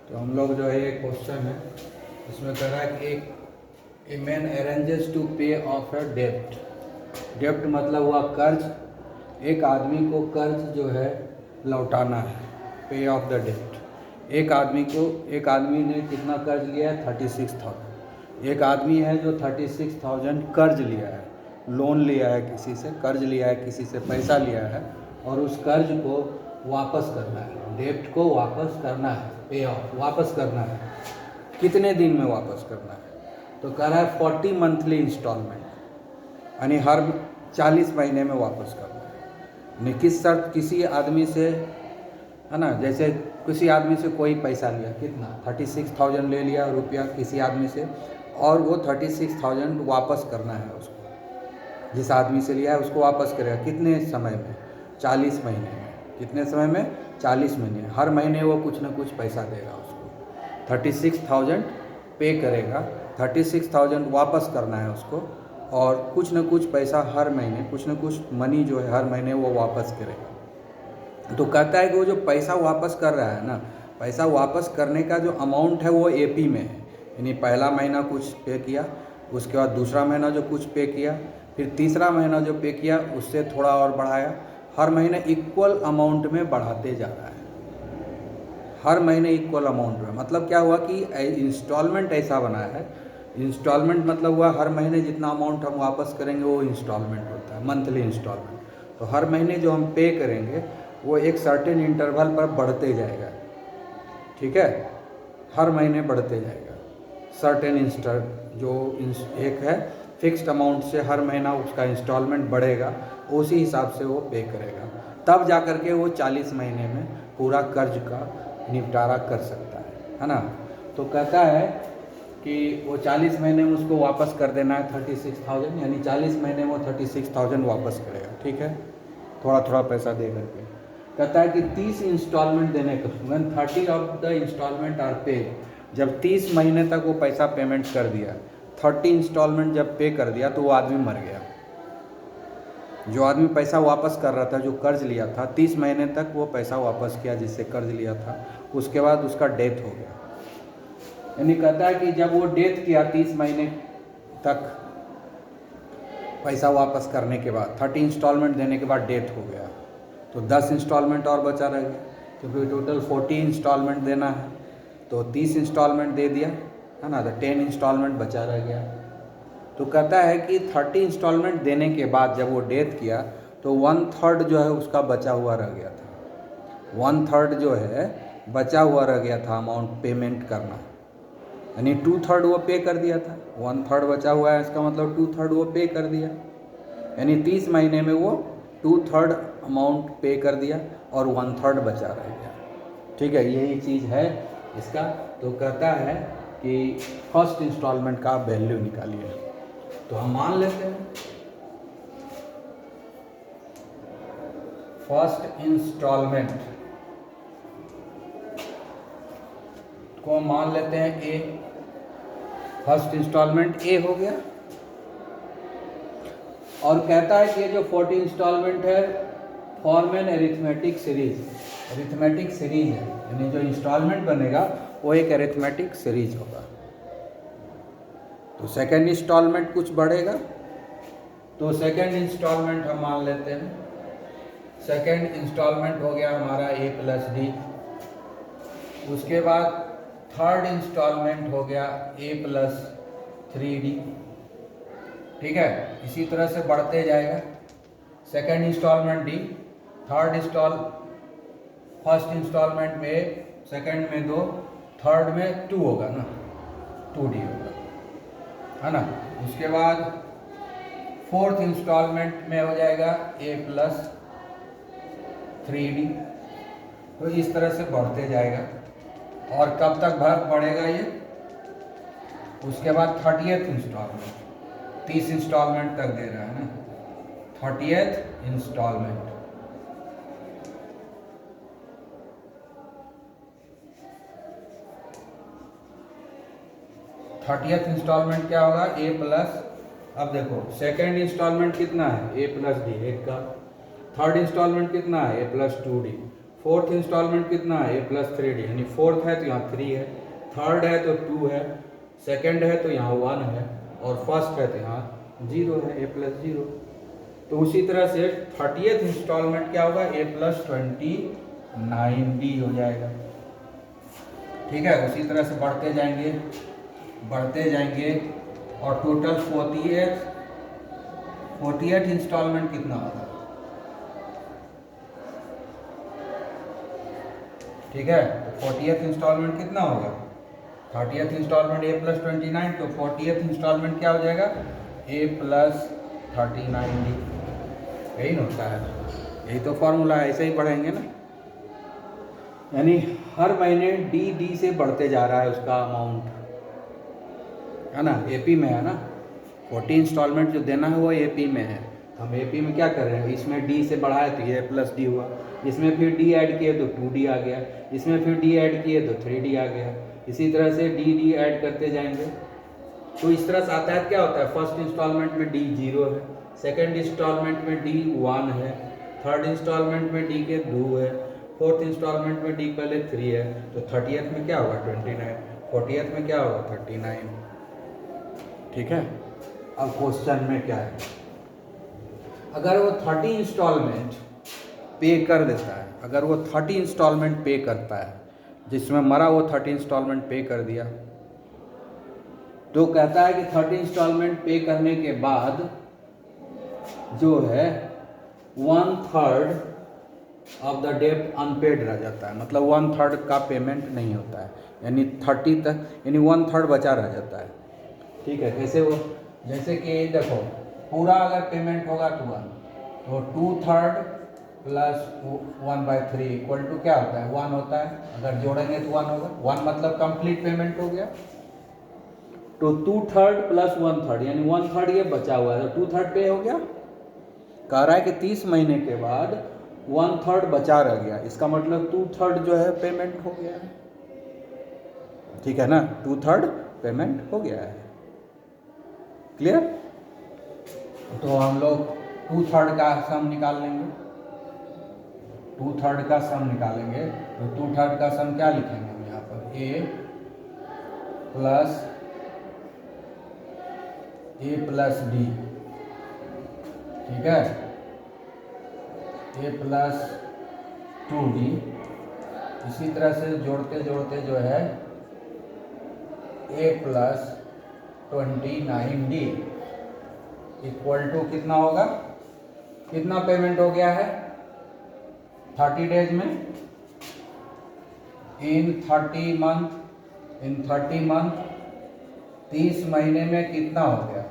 तो हम लोग जो है ये क्वेश्चन है इसमें कह रहा है कि एक ए मैन अरेंजेस टू पे ऑफ अ डेब्ट। डेब्ट मतलब हुआ कर्ज। एक आदमी को कर्ज जो है लौटाना है, पे ऑफ द डेब्ट। एक आदमी ने कितना कर्ज लिया है? 36,000। एक आदमी है जो 36,000 कर्ज लिया है, लोन लिया है, किसी से कर्ज लिया है, किसी से पैसा लिया है और उस कर्ज को वापस करना है, डेब्ट को वापस करना है, पे ऑफ वापस करना है। कितने दिन में वापस करना है? तो कह रहा है 40 मंथली इंस्टॉलमेंट, यानी हर 40 महीने में वापस करना है। नहीं किस शर्त? किसी आदमी से, है ना, जैसे किसी आदमी से कोई पैसा लिया, कितना 36,000 ले लिया रुपया किसी आदमी से, और वो 36,000 वापस करना है उसको। जिस आदमी से लिया है उसको वापस करेगा कितने समय में? 40 महीने में। कितने समय में? 40 महीने। हर महीने वो कुछ ना कुछ पैसा देगा उसको। 36,000 पे करेगा, 36,000 वापस करना है उसको, और कुछ ना कुछ पैसा हर महीने, कुछ ना कुछ मनी जो है हर महीने वो वापस करेगा। तो कहता है कि वो जो पैसा वापस कर रहा है ना, पैसा वापस करने का जो अमाउंट है वो एपी में है, यानी पहला महीना कुछ पे किया, उसके बाद दूसरा महीना जो कुछ पे किया, फिर तीसरा महीना जो पे किया उससे थोड़ा और बढ़ाया, हर महीने इक्वल अमाउंट में बढ़ाते जा रहा है। हर महीने इक्वल अमाउंट में, मतलब क्या हुआ कि इंस्टॉलमेंट ऐसा बना है। इंस्टॉलमेंट मतलब हुआ हर महीने जितना अमाउंट हम वापस करेंगे वो इंस्टॉलमेंट होता है, मंथली इंस्टॉलमेंट। तो हर महीने जो हम पे करेंगे वो एक सर्टेन इंटरवल पर बढ़ते जाएगा, ठीक है, हर महीने बढ़ते जाएगा। सर्टेन जो एक है फिक्स्ड अमाउंट से हर महीना उसका इंस्टॉलमेंट बढ़ेगा, उसी हिसाब से वो पे करेगा, तब जा कर के वो 40 महीने में पूरा कर्ज का निपटारा कर सकता है ना। तो कहता है कि वो 40 महीने में उसको वापस कर देना है 36,000, यानी 40 महीने में वो 36,000 वापस करेगा, ठीक है, थोड़ा थोड़ा पैसा दे करके। कहता है कि 30 इंस्टॉलमेंट देने का, 30 ऑफ द इंस्टॉलमेंट आर पे। जब 30 महीने तक वो पैसा पेमेंट कर दिया, 30 इंस्टॉलमेंट जब पे कर दिया तो वो आदमी मर गया। जो आदमी पैसा वापस कर रहा था, जो कर्ज लिया था, 30 महीने तक वो पैसा वापस किया जिससे कर्ज लिया था, उसके बाद उसका डेथ हो गया। यानी कहता है कि जब वो डेथ किया 30 महीने तक पैसा वापस करने के बाद, 30 इंस्टॉलमेंट देने के बाद डेथ हो गया, तो 10 इंस्टॉलमेंट और बचा रह गया, क्योंकि टोटल 40 इंस्टॉलमेंट देना है, तो 30 इंस्टॉलमेंट दे दिया, है ना, तो 10 इंस्टॉलमेंट बचा रह गया। तो कहता है कि 30 इंस्टॉलमेंट देने के बाद जब वो डेथ किया तो 1/3 जो है उसका बचा हुआ रह गया था। 1/3 जो है बचा हुआ रह गया था अमाउंट पेमेंट करना, यानी 2/3 वो पे कर दिया था, 1/3 बचा हुआ है, इसका मतलब 2/3 वो पे कर दिया, यानी 30 महीने में वो 2/3 अमाउंट पे कर दिया और 1/3 बचा रह गया, ठीक है, यही चीज़ है इसका। तो कहता है कि फर्स्ट इंस्टॉलमेंट का वैल्यू निकालिए। तो हम मान लेते हैं फर्स्ट इंस्टॉलमेंट को मान लेते हैं ए। फर्स्ट इंस्टॉलमेंट ए हो गया, और कहता है कि ये जो 40 इंस्टॉलमेंट है form an arithmetic series. Arithmetic series है, यानी जो इंस्टॉलमेंट बनेगा वो एक अरिथमेटिक सीरीज होगा। तो सेकेंड इंस्टॉलमेंट कुछ बढ़ेगा, तो सेकेंड इंस्टॉलमेंट हम मान लेते हैं, सेकेंड इंस्टॉलमेंट हो गया हमारा a + d। उसके बाद थर्ड इंस्टॉलमेंट हो गया a + 3d, ठीक है, इसी तरह से बढ़ते जाएगा। Second installment d, first installment में, सेकेंड में 2, थर्ड में 2 होगा ना, 2d होगा, है ना। उसके बाद फोर्थ इंस्टॉलमेंट में हो जाएगा a + 3d। तो इस तरह से बढ़ते जाएगा, और कब तक बढ़ेगा ये? उसके बाद 30th इंस्टॉलमेंट, 30 इंस्टॉलमेंट तक दे रहा है ना, 30th इंस्टॉलमेंट। इंस्टॉलमेंट क्या होगा? a +, अब देखो सेकेंड इंस्टॉलमेंट कितना है? a + d, एक का। थर्ड इंस्टॉलमेंट कितना है? a + 2d। फोर्थ इंस्टॉलमेंट कितना है, A+3D, यानी फोर्थ है तो यहाँ 3 है, थर्ड है तो 2 है, सेकंड है तो यहाँ 1 है, और फर्स्ट है तो यहाँ 0 है, A+0। तो उसी तरह से 30th इंस्टॉलमेंट क्या होगा, A+29D हो जाएगा। ठीक है, उसी तरह से बढ़ते जाएंगे और टोटल 48 इंस्टॉलमेंट कितना होगा। ठीक है, तो 40th इंस्टॉलमेंट कितना होगा, 30th इंस्टॉलमेंट A+29, तो 40th इंस्टॉलमेंट क्या हो जाएगा, A+39D। यही ना होता है, यही तो फॉर्मूला है, ऐसे ही पढ़ेंगे ना। यानी हर महीने डी से बढ़ते जा रहा है उसका अमाउंट, है ना, AP में है ना, 40 इंस्टॉलमेंट जो देना है वो AP में है। हम AP में क्या कर रहे हैं, इसमें D से बढ़ाए तो ये A+D हुआ, इसमें फिर D ऐड किए तो 2D आ गया, इसमें फिर D ऐड किए तो 3D आ गया, इसी तरह से D ऐड करते जाएंगे। तो इस तरह से आता है, क्या होता है, फर्स्ट इंस्टॉलमेंट में D 0 है, सेकेंड इंस्टॉलमेंट में D 1 है, थर्ड इंस्टॉलमेंट में D के 2 है, फोर्थ इंस्टॉलमेंट में D पहले 3 है, तो 30th में क्या होगा 29, 40th में क्या होगा 39। ठीक है, अब क्वेश्चन में क्या है, अगर वो 30 इंस्टॉलमेंट पे कर देता है, अगर वो 30 इंस्टॉलमेंट पे करता है, जिसमें मरा वो 30 इंस्टॉलमेंट पे कर दिया, तो कहता है कि 30 इंस्टॉलमेंट पे करने के बाद जो है 1/3 ऑफ द डेट अनपेड रह जाता है, मतलब 1/3 का पेमेंट नहीं होता है, यानी 30 तक, यानी 1/3 बचा रह जाता है। ठीक है, कैसे वो, जैसे कि देखो पूरा अगर पेमेंट होगा तो 1, तो 2/3 प्लस 1/3 इक्वल टू क्या होता है, 1 होता है, अगर जोड़ेंगे तो 1 होगा, 1 मतलब कंप्लीट पेमेंट हो गया। तो 2/3 प्लस 1/3 यानी 1/3 ये बचा हुआ है, तो 2/3 पे हो गया। कह रहा है कि 30 महीने के बाद 1/3 बचा रह गया, इसका मतलब 2/3 जो है पेमेंट हो गया है। ठीक है ना, 2/3 पेमेंट हो गया है। क्लियर, तो हम लोग 2/3 का सम निकाल लेंगे, 2/3 का सम निकालेंगे, तो 2/3 का सम क्या लिखेंगे हम यहाँ पर, A+D। ठीक है, A+2D, इसी तरह से जोड़ते जोड़ते जो है A+29D इक्वल टू कितना होगा, कितना पेमेंट हो गया है 30 डेज में, इन 30 मंथ 30 महीने में कितना हो गया,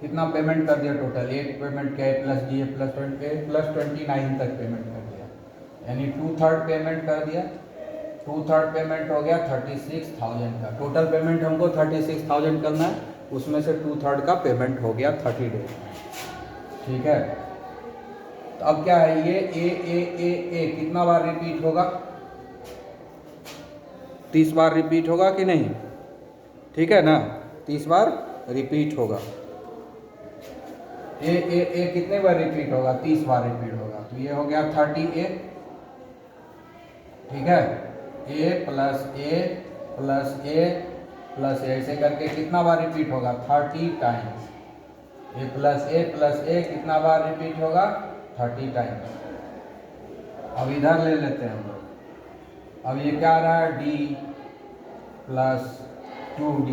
कितना पेमेंट कर दिया टोटल, एक पेमेंट क्या A+D A+29 तक पेमेंट कर दिया, यानी 2/3 पेमेंट कर दिया, 2/3 पेमेंट हो गया 36,000 का, टोटल पेमेंट हमको 36,000 करना है, उसमें से 2/3 का पेमेंट हो गया 30 डेज में। ठीक है, तो अब क्या है, ये ए कितना बार रिपीट होगा, 30 बार रिपीट होगा कि नहीं, ठीक है ना, 30 बार रिपीट होगा। ए कितने बार रिपीट होगा, 30 बार रिपीट होगा, तो ये हो गया 30A। ठीक है, A+A+A+A ऐसे करके कितना बार रिपीट होगा, 30 टाइम्स, A+A+A कितना बार रिपीट होगा, 30 टाइम्स। अब इधर ले लेते हैं हम लोग, अब ये क्या आ रहा है, D+2D,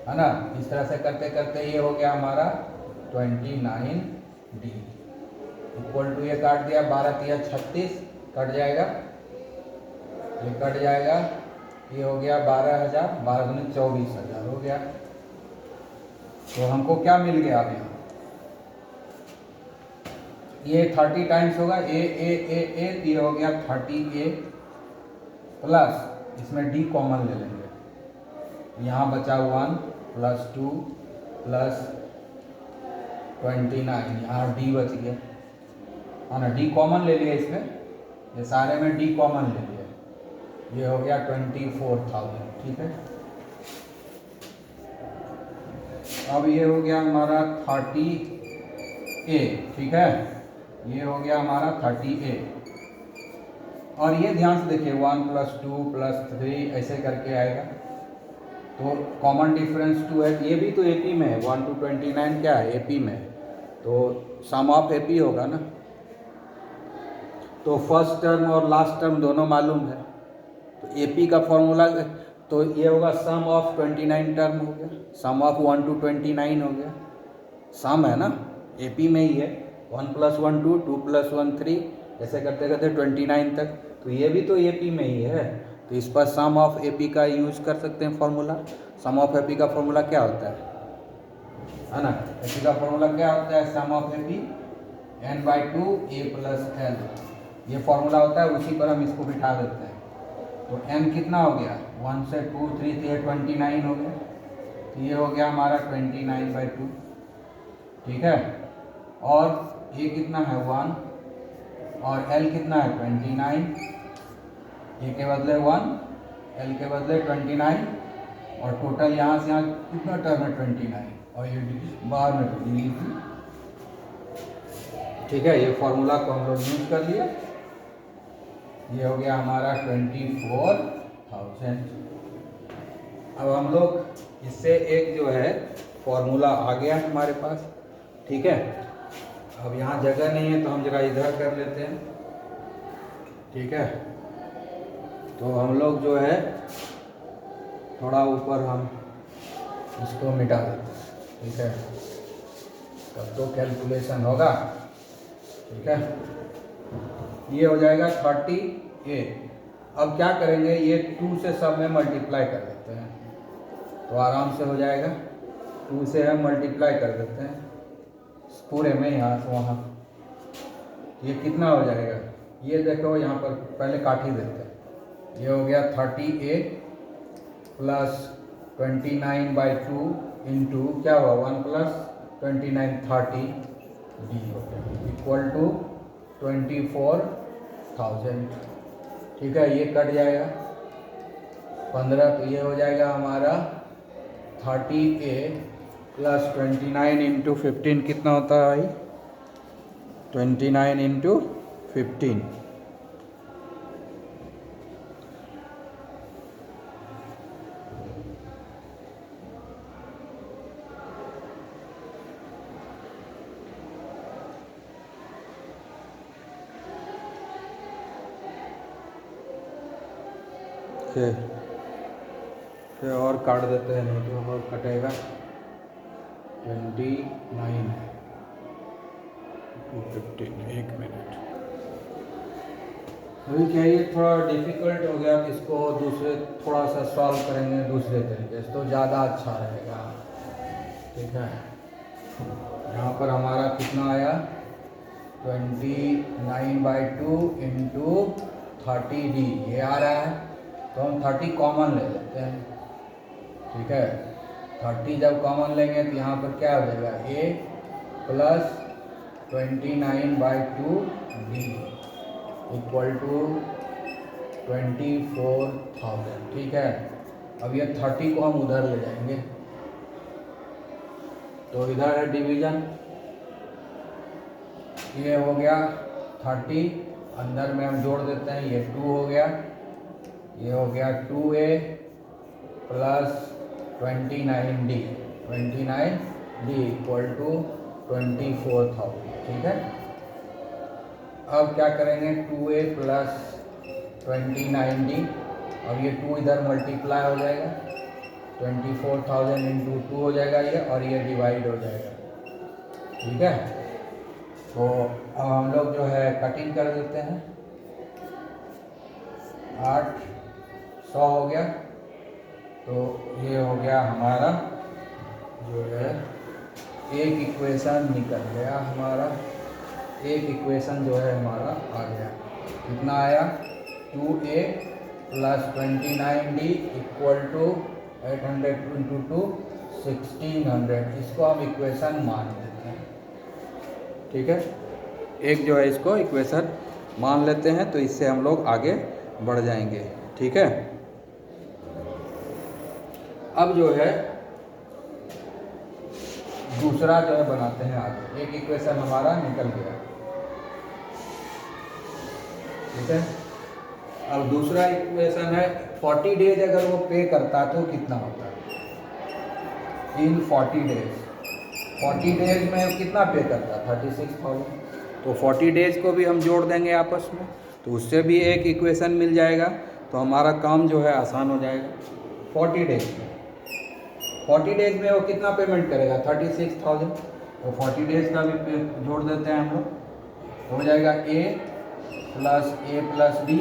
है ना, इस तरह से करते करते ये हो गया हमारा 29D इक्वल टू, ये काट दिया, 12×3 = 36 कट जाएगा, ये कट जाएगा, ये हो गया 12,000, 12×2 = 24,000 हो गया। तो हमको क्या मिल गया अब यहाँ, ये 30 टाइम्स होगा, ए ये हो गया 30A प्लस, इसमें D कॉमन ले लेंगे, यहाँ बचा 1 + 2 + 29, यहाँ D बच गया, है ना, D कॉमन ले लिया इसमें, ये सारे में D कॉमन ले लिया, ये हो गया 24,000। ठीक है, अब ये हो गया हमारा 30A। ठीक है, ये हो गया हमारा 30A। और ये ध्यान से देखिए 1 + 2 + 3 ऐसे करके आएगा, तो कॉमन डिफरेंस 2 है। ये भी तो एपी में है, 1 to 29 क्या है, एपी में है, तो सम ऑफ एपी होगा ना। तो फर्स्ट टर्म और लास्ट टर्म दोनों मालूम है, तो एपी का फॉर्मूला तो ये होगा सम ऑफ 29 टर्म हो गया, सम ऑफ 1 to 29 हो गया, सम है ना, एपी में ही है, 1 + 1 2, 2 + 1 3, ऐसे करते करते 29 तक, तो ये भी तो एपी में ही है, तो इस पर सम ऑफ एपी का यूज कर सकते हैं फॉर्मूला। सम ऑफ एपी का फॉर्मूला क्या होता है ना, एपी का फॉर्मूला क्या होता है, sum of AP n/2 a + l, ये फॉर्मूला होता है, उसी पर हम इसको बिठा देते हैं। तो n कितना हो गया, 1 से 2 3 से 29 हो गया, तो ये हो गया हमारा 29/2, ठीक है। और ये कितना है 1, और l कितना है 29, ए के बदले 1, l के बदले 29, और टोटल यहाँ से यहाँ कितना टर्म है 29, और ये बाहर में डिग्री थी, ठीक है। ये फॉर्मूला को हम लोग यूज कर लिए, ये हो गया हमारा 24,000। अब हम लोग इससे एक जो है फॉर्मूला आ गया हमारे पास, ठीक है। अब यहाँ जगह नहीं है तो हम जरा इधर कर लेते हैं, ठीक है। तो हम लोग जो है थोड़ा ऊपर हम इसको मिटा देते हैं, ठीक है, तब तो कैलकुलेशन होगा, ठीक है। ये हो जाएगा 30a। अब क्या करेंगे, ये 2 से सब में मल्टीप्लाई कर देते हैं, तो आराम से हो जाएगा, 2 से हम मल्टीप्लाई कर देते हैं पूरे में, यहाँ से वहाँ, ये कितना हो जाएगा, ये देखो यहाँ पर पहले काट ही देते हैं, ये हो गया 30a + 29/2 इंटू क्या हुआ 1 + 29 30 d हो गया इक्वल टू 24,000, ठीक है। ये कट जाएगा 15, तो ये हो जाएगा हमारा 30a + 29 इंटू 15 कितना होता है भाई, 29 इंटू 15, फिर और काट देते हैं, नहीं तो और कटेगा, 29 टू 15, 1 मिनट। अभी क्या ये थोड़ा डिफ़िकल्ट हो गया, कि इसको दूसरे थोड़ा सा सॉल्व करेंगे दूसरे तरीके से तो ज़्यादा अच्छा रहेगा, ठीक है। यहाँ पर हमारा कितना आया 29/2 इंटू 30d, ये आ रहा है, तो हम 30 कॉमन ले लेते हैं, ठीक है। 30 जब कॉमन लेंगे तो यहाँ पर क्या हो जाएगा, a + 29/2 d इक्वल टू 24,000, ठीक है। अब ये 30 को हम उधर ले जाएंगे, तो इधर है डिवीजन, ये हो गया 30, अंदर में हम जोड़ देते हैं, ये 2 हो गया, ये हो गया 2a + 29d, 29d equal to 24,000, ठीक है। अब क्या करेंगे 2a + 29d, अब ये 2 इधर मल्टीप्लाई हो जाएगा, 24,000 इंटू 2 हो जाएगा ये, और ये डिवाइड हो जाएगा, ठीक है। तो अब हम लोग जो है कटिंग कर देते हैं, 800 हो गया, तो ये हो गया हमारा जो है एक इक्वेशन निकल गया हमारा, एक इक्वेशन जो है हमारा आ गया, कितना आया 2a + 29d equal to 800 into 2 1600, इसको हम इक्वेशन मान लेते हैं, ठीक है। एक जो है इसको इक्वेशन मान लेते हैं, तो इससे हम लोग आगे बढ़ जाएंगे, ठीक है। अब जो है दूसरा जो है बनाते हैं आगे, एक इक्वेशन हमारा निकल गया, ठीक है। अब दूसरा इक्वेशन है 40 डेज अगर वो पे करता तो कितना होता, इन 40 डेज, 40 डेज में कितना पे करता, 36,000। तो 40 डेज को भी हम जोड़ देंगे आपस में, तो उससे भी एक इक्वेशन मिल जाएगा, तो हमारा काम जो है आसान हो जाएगा। 40 डेज में, 40 डेज में वो कितना पेमेंट करेगा, 36,000। तो 40 डेज का भी जोड़ देते हैं हम लोग, तो हो जाएगा A plus B,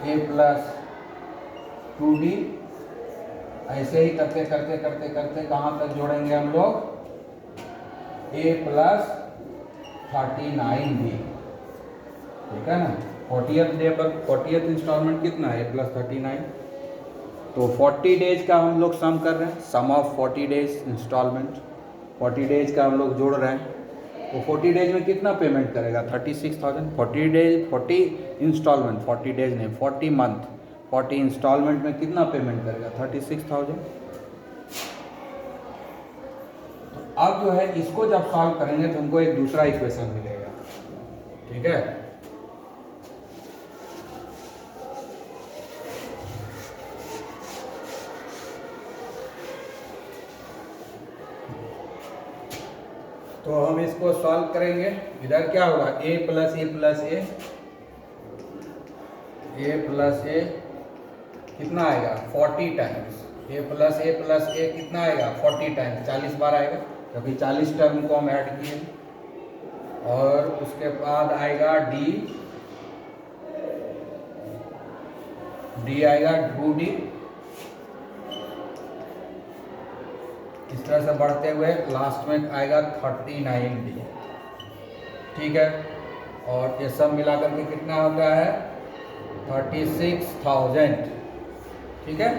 A plus 2D, ऐसे ही करते करते करते करते कहाँ तक जोड़ेंगे हम लोग, A प्लस 39B, ठीक है ना। 40th डे पर 40th इंस्टॉलमेंट कितना है, A प्लस 39। तो 40 डेज का हम लोग सम कर रहे हैं, सम ऑफ 40 डेज इंस्टॉलमेंट, 40 डेज का हम लोग जोड़ रहे हैं। तो 40 डेज में कितना पेमेंट करेगा, 36,000। 40 डेज, 40 इंस्टॉलमेंट, 40 डेज नहीं, 40 मंथ, 40 इंस्टॉलमेंट में कितना पेमेंट करेगा, 36,000। तो अब जो है इसको जब सॉल्व करेंगे तो हमको एक दूसरा इक्वेशन मिलेगा, ठीक है। तो हम इसको सॉल्व करेंगे, इधर क्या होगा, A plus A plus A कितना आएगा, 40 टाइम्स, A प्लस A कितना आएगा, 40 टाइम्स, 40 बार आएगा, क्योंकि 40 टर्म को हम ऐड किए। और उसके बाद आएगा D आएगा 2D, इस तरह से बढ़ते हुए लास्ट में आएगा 39D, ठीक है। और ये सब मिलाकर के कितना होता है, 36,000, ठीक है।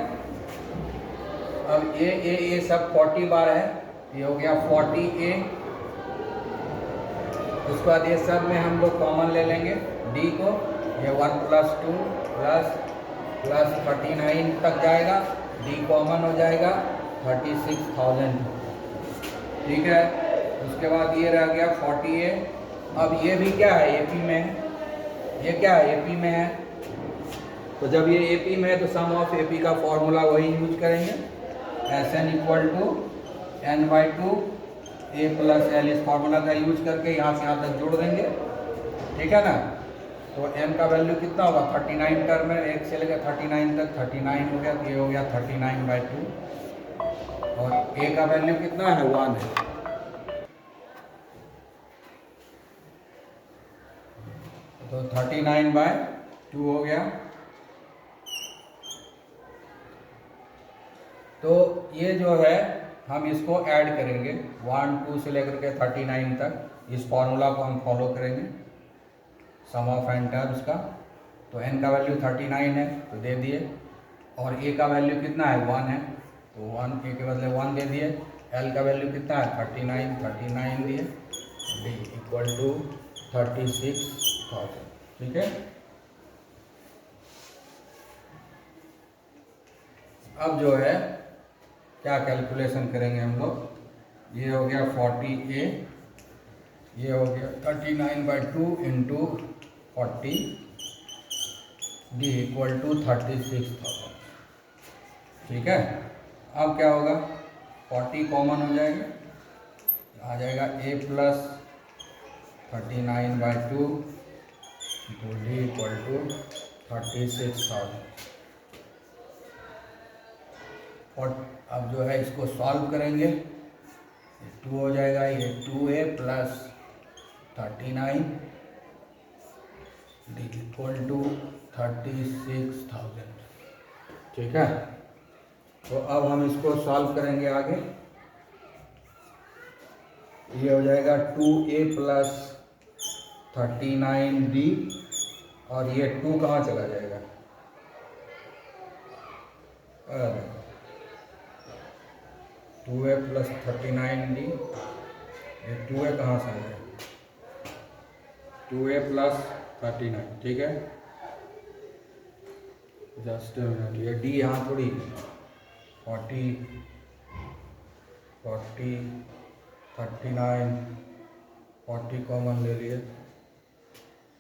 अब ये सब 40 बार है, ये हो गया 40A। उसके बाद ये सब में हम लोग कॉमन ले लेंगे D को, ये 1 प्लस 2 प्लस 39 तक जाएगा, D कॉमन हो जाएगा, 36,000, ठीक है। उसके बाद ये रह गया 40A। अब ये भी क्या है, AP में है, ये क्या है, AP में है। तो जब ये AP में है तो सम ऑफ AP का फॉर्मूला वही यूज करेंगे, SN equal to N/2 A plus L, इस फॉर्मूला का यूज करके यहाँ से यहाँ तक जोड़ देंगे, ठीक है ना। तो n का वैल्यू कितना होगा, 39 टर्म है, 1 से लेकर 39 तक, 39 हो गया, तो ये हो गया 39/2। और A का वैल्यू कितना है, 1 है, तो 39/2 हो गया। तो ये जो है हम इसको ऐड करेंगे 1 2 से लेकर के 39 तक, इस फॉर्मूला को हम फॉलो करेंगे सम ऑफ n टर्म्स का। तो n का वैल्यू 39 है तो दे दिए, और A का वैल्यू कितना है, 1 है, तो 1 A के बदले 1 दे दिए। L का वैल्यू कितना है, 39 दिए, D इक्वल टू 36,000, ठीक है। अब जो है क्या कैलकुलेशन करेंगे हम लोग, ये हो गया 40A, ये हो गया 39/2 इंटू 40, D इक्वल टू 36,000, ठीक है। अब क्या होगा, 40 कॉमन हो जाएगा, आ जाएगा A plus 39/2 into D equal to 36,000। और अब जो है इसको सॉल्व करेंगे, 2 हो जाएगा, ये 2A plus 39 D equal to 36,000, ठीक है। तो अब हम इसको सॉल्व करेंगे आगे, ये हो जाएगा 2A प्लस 39D, और ये 2 कहाँ चला जाएगा, 2A प्लस 39D, ये 2A कहाँ से आ जाएगा, 2A प्लस 39, ठीक है। जस्ट मिनट, ये D यहाँ थोड़ी, 40 39 40 कॉमन ले लिए,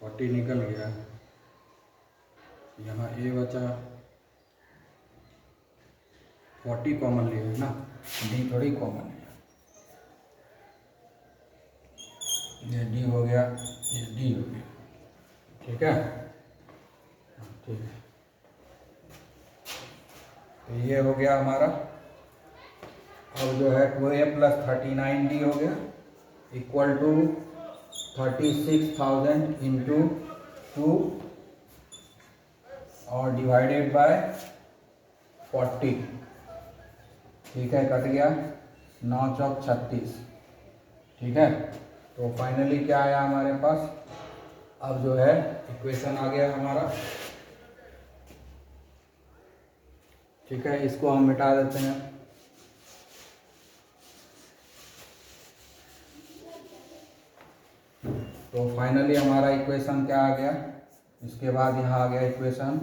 40 निकल गया, यहाँ ए बचा 40 कॉमन लिया है ना, डी थोड़ी कॉमन है, ये डी हो गया, ये डी हो गया, ठीक है। ठीक है, तो ये हो गया हमारा। अब जो है 2a प्लस 39d हो गया इक्वल टू 36,000 इंटू 2 और डिवाइडेड बाय 40, ठीक है, कट गया 9 चौक 36, ठीक है। तो फाइनली क्या आया हमारे पास, अब जो है इक्वेशन आ गया हमारा, ठीक है। इसको हम मिटा देते हैं, तो फाइनली हमारा इक्वेशन क्या आ गया, इसके बाद यहाँ आ गया equation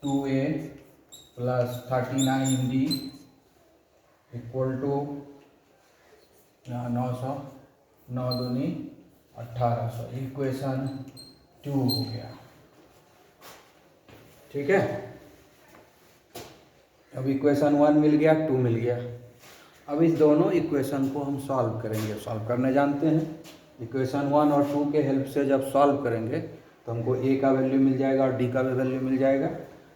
2a plus 39d equal to यहाँ 900, 9 दूनी 1800, इक्वेशन 2 हो गया, ठीक है। अब इक्वेशन 1 मिल गया, 2 मिल गया। अब इस दोनों इक्वेशन को हम सॉल्व करेंगे, सॉल्व करने जानते हैं। इक्वेशन 1 और 2 के हेल्प से जब सॉल्व करेंगे तो हमको a का वैल्यू मिल जाएगा और d का भी वैल्यू मिल जाएगा।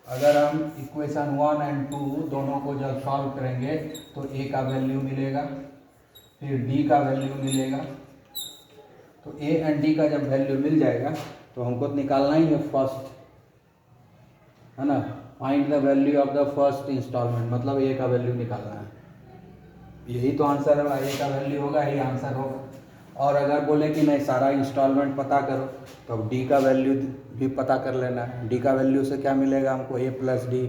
अगर हम इक्वेशन 1 एंड 2 दोनों को जब सॉल्व करेंगे तो a का वैल्यू मिलेगा, फिर d का वैल्यू मिलेगा। तो a एंड d का जब वैल्यू मिल जाएगा तो हमको निकालना ही है फर्स्ट, है ना, find the value of the first installment, मतलब a का वैल्यू निकालना है। यही तो आंसर होगा, a का वैल्यू होगा, यही आंसर होगा। और अगर बोले कि नहीं सारा इंस्टॉलमेंट पता करो तो अब डी का वैल्यू भी पता कर लेना है। डी का वैल्यू से क्या मिलेगा हमको, ए प्लस डी,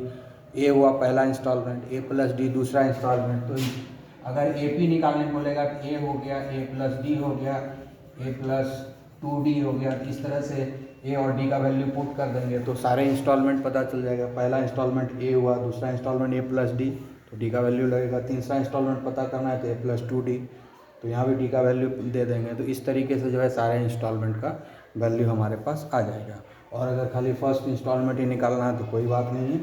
ए हुआ पहला इंस्टॉलमेंट, ए प्लस डी दूसरा इंस्टॉलमेंट। तो अगर ए पी निकालने बोलेगा तो ए हो गया, ए प्लस डी हो गया, ए प्लस 2d हो गया। इस तरह से ए और डी का वैल्यू पुट कर देंगे तो सारे इंस्टॉलमेंट पता चल जाएगा। पहला इंस्टॉलमेंट ए हुआ, दूसरा इंस्टॉलमेंट ए प्लस डी, तो डी का वैल्यू लगेगा। तीसरा इंस्टॉलमेंट पता करना है तो ए प्लस 2d, तो यहाँ भी डी का वैल्यू दे देंगे। तो इस तरीके से जो है सारे इंस्टॉलमेंट का वैल्यू हमारे पास आ जाएगा। और अगर खाली फर्स्ट इंस्टॉलमेंट ही निकालना है तो कोई बात नहीं है,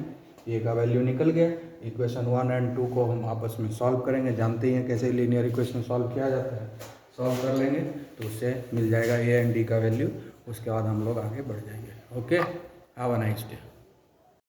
ए का वैल्यू निकल गया। इक्वेशन 1 एंड 2 को हम आपस में सॉल्व करेंगे, जानते ही हैं कैसे लीनियर इक्वेशन सॉल्व किया जाता है। सॉल्व कर लेंगे तो उससे मिल जाएगा ए एंड डी का वैल्यू, उसके बाद हम लोग आगे बढ़ जाएंगे। Okay, have a nice day.